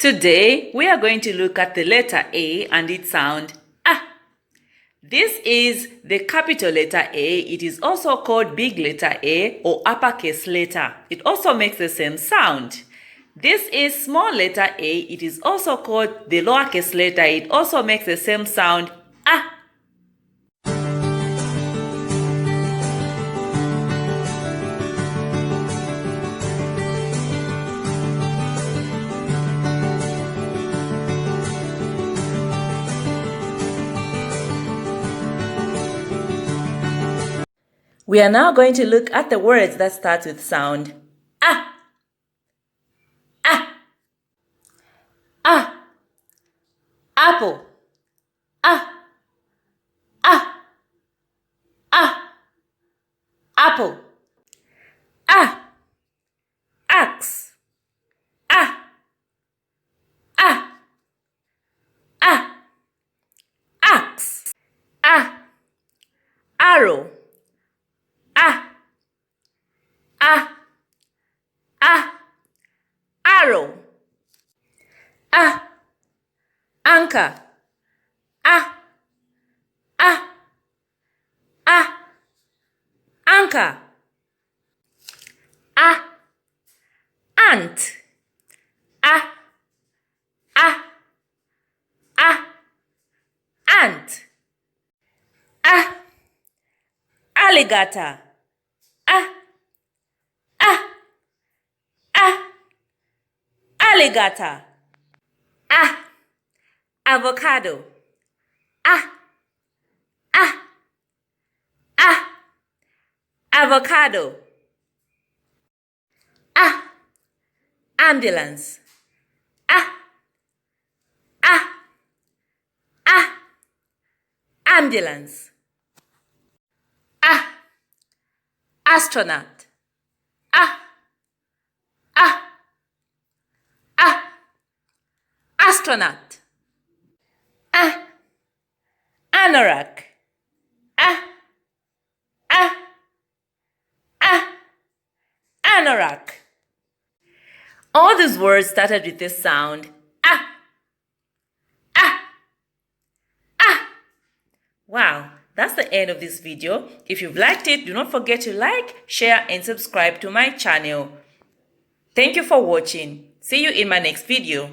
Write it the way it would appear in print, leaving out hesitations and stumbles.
Today, we are going to look at the letter A and its sound A. This is the capital letter A. It is also called big letter A or uppercase letter. It also makes the same sound. This is small letter A. It is also called the lowercase letter. It also makes the same sound A. We are now going to look at the words that start with sound A. A. A. Apple. A. A. A. Apple. A. Axe. A. A. A. Axe. A. Arrow. A. A. A. Arrow. A. Anchor. A. A. A. Anchor. A. Ant. A. A. A. Ant. A. Alligator. A. A. A. Alligator. A. Avocado. A. A. A. Avocado. A. Ambulance. A. A. A. Ambulance. A. Astronaut. A. A. A. Astronaut. A. Anorak. A. A. A. Anorak. All these words started with this sound A. A. A. Wow, that's the end of this video. If you've liked it, do not forget to like, share, and subscribe to my channel. Thank you for watching. See you in my next video.